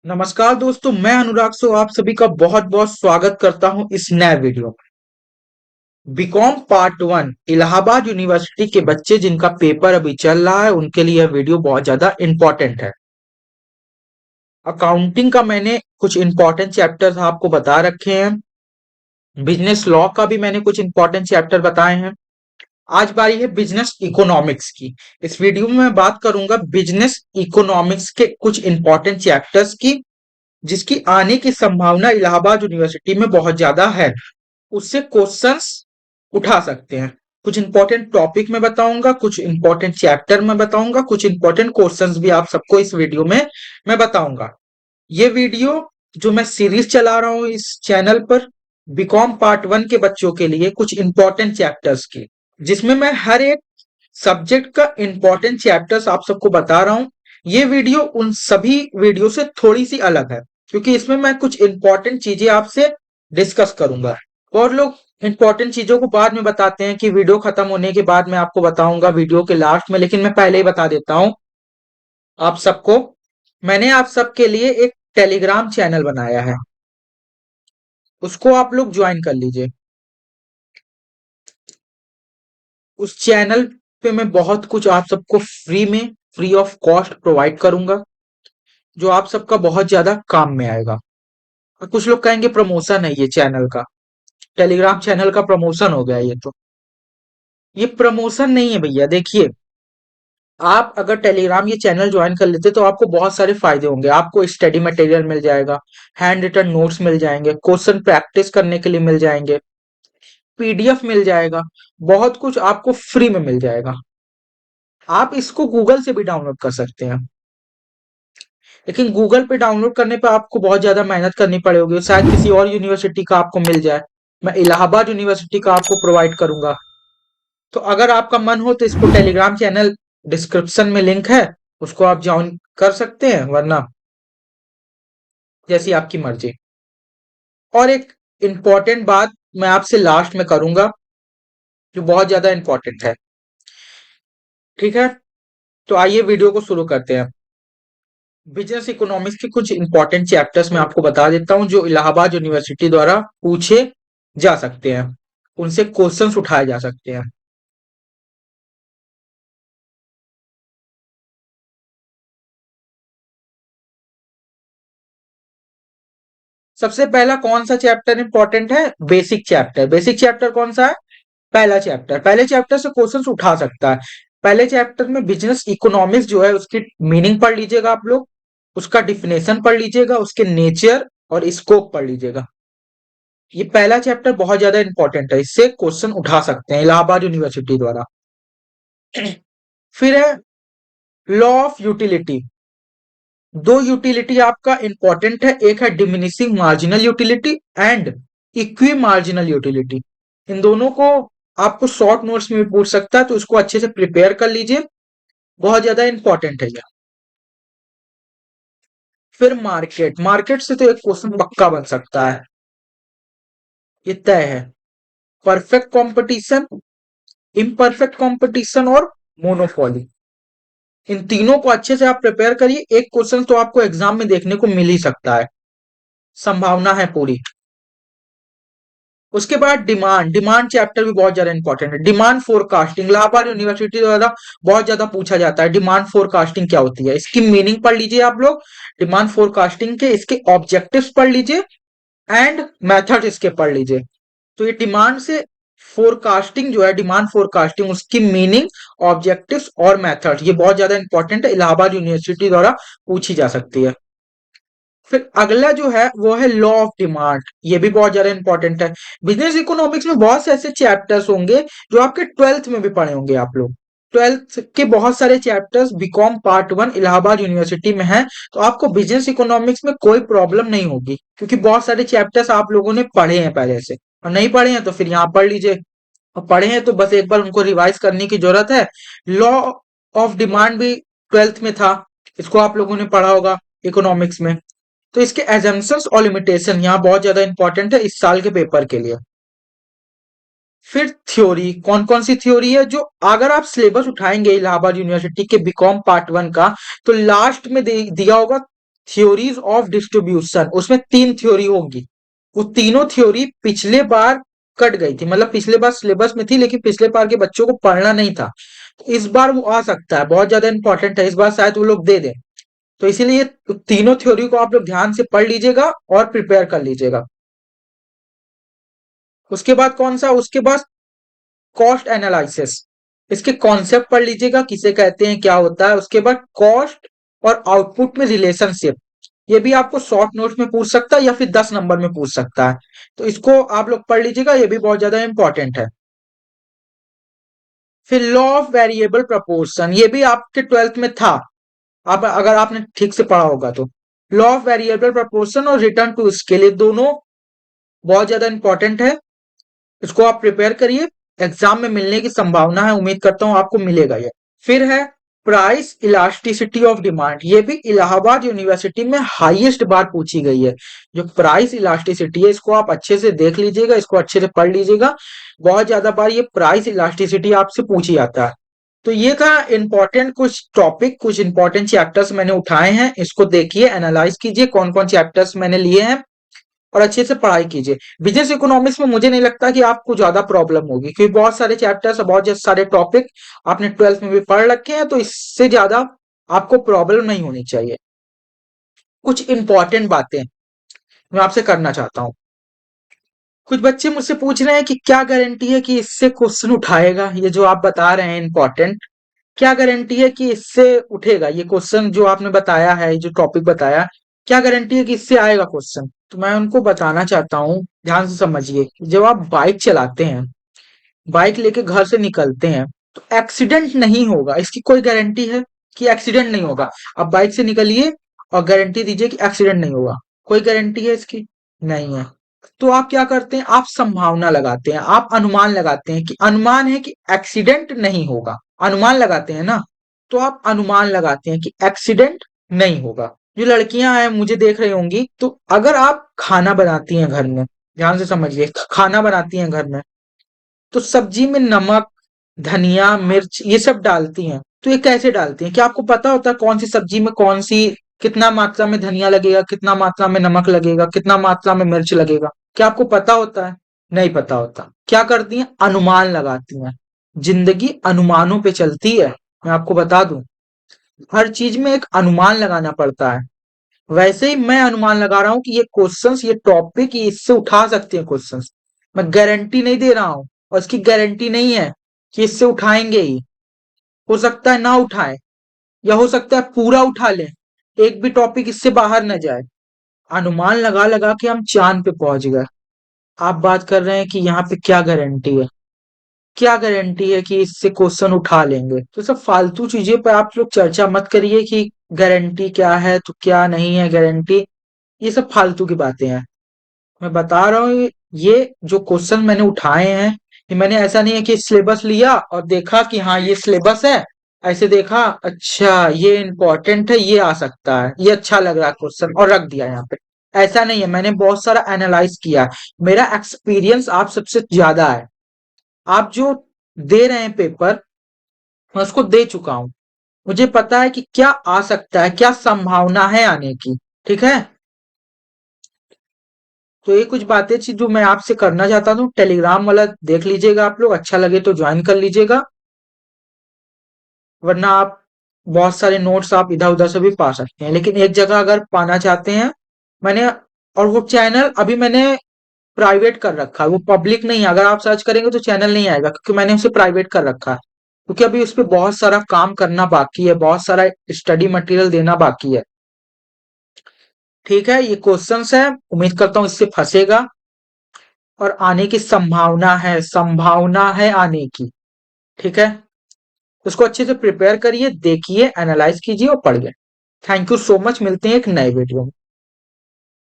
नमस्कार दोस्तों, मैं अनुराग सो आप सभी का बहुत बहुत स्वागत करता हूं इस नए वीडियो में। BCom part one Allahabad university के बच्चे जिनका पेपर अभी चल रहा है उनके लिए यह वीडियो बहुत ज्यादा इंपॉर्टेंट है। अकाउंटिंग का मैंने कुछ इंपॉर्टेंट चैप्टर्स आपको बता रखे हैं। बिजनेस लॉ का भी मैंने कुछ इंपॉर्टेंट चैप्टर बताए हैं। आज बारी है बिजनेस इकोनॉमिक्स की। इस वीडियो में मैं बात करूंगा बिजनेस इकोनॉमिक्स के कुछ इंपॉर्टेंट चैप्टर्स की, जिसकी आने की संभावना इलाहाबाद यूनिवर्सिटी में बहुत ज्यादा है। उससे क्वेश्चंस उठा सकते हैं। कुछ इंपॉर्टेंट टॉपिक में बताऊंगा, कुछ इंपॉर्टेंट चैप्टर में बताऊंगा, कुछ इंपॉर्टेंट क्वेश्चंस भी आप सबको इस वीडियो में मैं बताऊंगा। ये वीडियो जो मैं सीरीज चला रहा हूं इस चैनल पर, बीकॉम पार्ट वन के बच्चों के लिए कुछ इंपॉर्टेंट चैप्टर्स की, जिसमें मैं हर एक सब्जेक्ट का इंपॉर्टेंट चैप्टर्स आप सबको बता रहा हूं। ये वीडियो उन सभी वीडियो से थोड़ी सी अलग है, क्योंकि इसमें मैं कुछ इंपॉर्टेंट चीजें आपसे डिस्कस करूंगा। और लोग इंपॉर्टेंट चीजों को बाद में बताते हैं कि वीडियो खत्म होने के बाद मैं आपको बताऊंगा वीडियो के लास्ट में, लेकिन मैं पहले ही बता देता हूं आप सबको। मैंने आप सबके लिए एक टेलीग्राम चैनल बनाया है, उसको आप लोग ज्वाइन कर लीजिए। उस चैनल पे मैं बहुत कुछ आप सबको फ्री में, फ्री ऑफ कॉस्ट प्रोवाइड करूंगा, जो आप सबका बहुत ज्यादा काम में आएगा। और कुछ लोग कहेंगे प्रमोशन है ये चैनल का, टेलीग्राम चैनल का प्रमोशन हो गया ये तो। ये प्रमोशन नहीं है भैया। देखिए, आप अगर टेलीग्राम ये चैनल ज्वाइन कर लेते तो आपको बहुत सारे फायदे होंगे। आपको स्टडी मटेरियल मिल जाएगा, हैंड रिटन नोट्स मिल जाएंगे, क्वेश्चन प्रैक्टिस करने के लिए मिल जाएंगे, पीडीएफ मिल जाएगा, बहुत कुछ आपको फ्री में मिल जाएगा। आप इसको गूगल से भी डाउनलोड कर सकते हैं, लेकिन गूगल पे डाउनलोड करने पे आपको बहुत ज्यादा मेहनत करनी पड़ेगी। शायद किसी और यूनिवर्सिटी का आपको मिल जाए। मैं इलाहाबाद यूनिवर्सिटी का आपको प्रोवाइड करूंगा। तो अगर आपका मन हो तो इसको टेलीग्राम चैनल डिस्क्रिप्शन में लिंक है, उसको आप ज्वाइन कर सकते हैं, वरना जैसी आपकी मर्जी। और एक इंपॉर्टेंट बात मैं आपसे लास्ट में करूंगा, जो बहुत ज्यादा इंपॉर्टेंट है। ठीक है, तो आइए वीडियो को शुरू करते हैं। बिजनेस इकोनॉमिक्स के कुछ इंपॉर्टेंट चैप्टर्स मैं आपको बता देता हूं, जो इलाहाबाद यूनिवर्सिटी द्वारा पूछे जा सकते हैं, उनसे क्वेश्चंस उठाए जा सकते हैं। सबसे पहला कौन सा चैप्टर इंपॉर्टेंट है? Basic chapter. बेसिक चैप्टर कौन सा है? पहला चैप्टर। पहले चैप्टर से क्वेश्चंस उठा सकता है। पहले चैप्टर में बिजनेस इकोनॉमिक्स जो है उसकी मीनिंग पढ़ लीजिएगा आप लोग, उसका डिफिनेशन पढ़ लीजिएगा, उसके नेचर और स्कोप पढ़ लीजिएगा। ये पहला चैप्टर बहुत ज्यादा इंपॉर्टेंट है, इससे क्वेश्चन उठा सकते हैं इलाहाबाद यूनिवर्सिटी द्वारा। फिर है लॉ ऑफ यूटिलिटी। दो यूटिलिटी आपका इंपॉर्टेंट है, एक है diminishing marginal utility and equi marginal utility. इन दोनों को आपको शॉर्ट नोट्स में भी पूछ सकता है, तो इसको अच्छे से प्रिपेयर कर लीजिए, बहुत ज्यादा इंपॉर्टेंट है ये। फिर मार्केट। मार्केट से तो एक क्वेश्चन पक्का बन सकता है, ये तय है। परफेक्ट कंपटीशन, इम्परफेक्ट कंपटीशन और मोनोपोली। इन तीनों को अच्छे से आप प्रिपेयर करिए, एक क्वेश्चन तो आपको एग्जाम में देखने को मिल ही सकता है, संभावना है पूरी। उसके बाद डिमांड। डिमांड चैप्टर भी बहुत ज्यादा इंपॉर्टेंट है। डिमांड फोरकास्टिंग इलाहाबाद यूनिवर्सिटी द्वारा बहुत ज्यादा पूछा जाता है। डिमांड फोरकास्टिंग क्या होती है, इसकी मीनिंग पढ़ लीजिए आप लोग। डिमांड फोरकास्टिंग के इसके ऑब्जेक्टिव्स पढ़ लीजिए एंड मेथड इसके पढ़ लीजिए। तो ये डिमांड से फोरकास्टिंग जो है, डिमांड फोरकास्टिंग, उसकी मीनिंग, ऑब्जेक्टिव्स और मेथड, ये बहुत ज्यादा इंपॉर्टेंट है, इलाहाबाद यूनिवर्सिटी द्वारा पूछी जा सकती है। फिर अगला जो है वो है लॉ ऑफ डिमांड। ये भी बहुत ज्यादा इंपॉर्टेंट है। बिजनेस इकोनॉमिक्स में बहुत से ऐसे चैप्टर्स होंगे जो आपके ट्वेल्थ में भी पढ़े होंगे आप लोग। ट्वेल्थ के बहुत सारे chapters BCom part one Allahabad university में है, तो आपको बिजनेस इकोनॉमिक्स में कोई प्रॉब्लम नहीं होगी, क्योंकि बहुत सारे चैप्टर्स आप लोगों ने पढ़े हैं पहले से। और नहीं पढ़े हैं तो फिर यहाँ पढ़ लीजिए, और पढ़े हैं तो बस एक बार उनको रिवाइज करने की जरूरत है। लॉ ऑफ डिमांड भी ट्वेल्थ में था, इसको आप लोगों ने पढ़ा होगा इकोनॉमिक्स में। तो इसके एजम्पशंस और लिमिटेशन यहाँ बहुत ज्यादा इंपॉर्टेंट है इस साल के पेपर के लिए। फिर थ्योरी। कौन कौन सी थ्योरी है? जो अगर आप सिलेबस उठाएंगे इलाहाबाद यूनिवर्सिटी के बीकॉम पार्ट वन का, तो लास्ट में दिया होगा थ्योरीज ऑफ डिस्ट्रीब्यूशन, उसमें 3 थ्योरी होगी। वो तीनों थ्योरी पिछले बार कट गई थी, मतलब पिछले बार सिलेबस में थी लेकिन पिछले बार के बच्चों को पढ़ना नहीं था। तो इस बार वो आ सकता है, बहुत ज्यादा इंपॉर्टेंट है, इस बार शायद वो लोग दे दें। तो इसीलिए तीनों थ्योरी को आप लोग ध्यान से पढ़ लीजिएगा और प्रिपेयर कर लीजिएगा। उसके बाद कौन सा, उसके बाद कॉस्ट एनालिसिस, इसके कॉन्सेप्ट पढ़ लीजिएगा, किसे कहते हैं, क्या होता है। उसके बाद कॉस्ट और आउटपुट में रिलेशनशिप, ये भी आपको शॉर्ट नोट्स में पूछ सकता है या फिर 10 नंबर में पूछ सकता है। तो इसको आप लोग पढ़ लीजिएगा, ये भी बहुत ज्यादा इंपॉर्टेंट है। फिर लॉ ऑफ वेरिएबल प्रपोर्शन, ये भी आपके 12th में था, आप अगर आपने ठीक से पढ़ा होगा तो। लॉ ऑफ वेरिएबल प्रपोर्शन और रिटर्न टू स्केल, ये दोनों बहुत ज्यादा इंपॉर्टेंट है। इसको आप प्रिपेयर करिए, एग्जाम में मिलने की संभावना है, उम्मीद करता हूं आपको मिलेगा ये। फिर है प्राइस इलास्टिसिटी ऑफ डिमांड, ये भी इलाहाबाद यूनिवर्सिटी में हाईएस्ट बार पूछी गई है। जो प्राइस इलास्टिसिटी है, इसको आप अच्छे से देख लीजिएगा, इसको अच्छे से पढ़ लीजिएगा। बहुत ज्यादा बार ये प्राइस इलास्टिसिटी आपसे पूछी जाता है। तो ये था इंपॉर्टेंट कुछ टॉपिक, कुछ इंपॉर्टेंट चैप्टर्स मैंने उठाए हैं, इसको देखिए, एनालाइज कीजिए कौन कौन चैप्टर्स मैंने लिए हैं और अच्छे से पढ़ाई कीजिए। बिजनेस इकोनॉमिक्स में मुझे नहीं लगता कि आपको ज्यादा प्रॉब्लम होगी, क्योंकि बहुत सारे चैप्टर्स, बहुत सारे टॉपिक आपने 12th में भी पढ़ रखे हैं, तो इससे ज्यादा आपको प्रॉब्लम नहीं होनी चाहिए। कुछ इंपॉर्टेंट बातें मैं आपसे करना चाहता हूँ। कुछ बच्चे मुझसे पूछ रहे हैं कि क्या गारंटी है कि इससे क्वेश्चन उठाएगा, ये जो आप बता रहे हैं इंपॉर्टेंट, क्या गारंटी है कि इससे उठेगा ये क्वेश्चन जो आपने बताया है, जो टॉपिक बताया, क्या गारंटी है कि इससे आएगा क्वेश्चन। तो मैं उनको बताना चाहता हूँ, ध्यान से समझिए। जब आप बाइक चलाते हैं, बाइक लेके घर से निकलते हैं, तो एक्सीडेंट नहीं होगा, इसकी कोई गारंटी है कि एक्सीडेंट नहीं होगा। आप बाइक से निकलिए और गारंटी दीजिए कि एक्सीडेंट नहीं होगा, कोई गारंटी है इसकी? नहीं है। तो आप क्या करते हैं, आप संभावना लगाते हैं, आप अनुमान लगाते हैं कि अनुमान है कि एक्सीडेंट नहीं होगा, अनुमान लगाते हैं ना। तो आप अनुमान लगाते हैं कि एक्सीडेंट नहीं होगा। जो लड़कियां हैं मुझे देख रही होंगी, तो अगर आप खाना बनाती हैं घर में, ध्यान से समझिए, खाना बनाती हैं घर में, तो सब्जी में नमक, धनिया, मिर्च ये सब डालती हैं। तो ये कैसे डालती हैं, क्या आपको पता होता है कौन सी सब्जी में कौन सी, कितना मात्रा में धनिया लगेगा, कितना मात्रा में नमक लगेगा, कितना मात्रा में मिर्च लगेगा? क्या आपको पता होता है? नहीं पता होता। क्या करती हैं, अनुमान लगाती हैं। जिंदगी अनुमानों पे चलती है, मैं आपको बता दूं। हर चीज में एक अनुमान लगाना पड़ता है। वैसे ही मैं अनुमान लगा रहा हूं कि ये क्वेश्चंस, ये टॉपिक, ये इससे उठा सकते हैं क्वेश्चंस। मैं गारंटी नहीं दे रहा हूं, और इसकी गारंटी नहीं है कि इससे उठाएंगे ही। हो सकता है ना उठाए, या हो सकता है पूरा उठा लें, एक भी टॉपिक इससे बाहर न जाए। अनुमान लगा लगा के हम चांद पे पहुंच गए। आप बात कर रहे हैं कि यहाँ पे क्या गारंटी है, क्या गारंटी है कि इससे क्वेश्चन उठा लेंगे? तो सब फालतू चीजें पर आप लोग चर्चा मत करिए कि गारंटी क्या है तो क्या नहीं है गारंटी, ये सब फालतू की बातें हैं। मैं बता रहा हूँ, ये जो क्वेश्चन मैंने उठाए हैं, ये मैंने ऐसा नहीं है कि सिलेबस लिया और देखा कि हाँ ये सिलेबस है, ऐसे देखा अच्छा ये इंपॉर्टेंट है, ये आ सकता है, ये अच्छा लग रहा है क्वेश्चन और रख दिया यहाँ पे। ऐसा नहीं है, मैंने बहुत सारा एनालाइज किया है। मेरा एक्सपीरियंस आप सबसे ज्यादा है। आप जो दे रहे हैं पेपर, मैं उसको दे चुका हूँ। मुझे पता है कि क्या आ सकता है, क्या संभावना है आने की। ठीक है, तो ये कुछ बातें थी जो मैं आपसे करना चाहता हूँ। टेलीग्राम वाला देख लीजिएगा, आप लोग अच्छा लगे तो ज्वाइन कर लीजिएगा, वरना आप बहुत सारे नोट्स आप इधर उधर से भी पा सकते हैं, लेकिन एक जगह अगर पाना चाहते हैं, मैंने, और वो चैनल अभी मैंने प्राइवेट कर रखा है, वो पब्लिक नहीं है। अगर आप सर्च करेंगे तो चैनल नहीं आएगा, क्योंकि मैंने उसे प्राइवेट कर रखा है, क्योंकि अभी उस पर बहुत सारा काम करना बाकी है, बहुत सारा स्टडी मटेरियल देना बाकी है। ठीक है, ये क्वेश्चंस है, उम्मीद करता हूँ इससे फंसेगा, और आने की संभावना है, संभावना है आने की। ठीक है, उसको अच्छे से प्रिपेयर करिए, देखिए, एनालाइज कीजिए और पढ़िए। थैंक यू सो मच, मिलते हैं एक नए वीडियो में।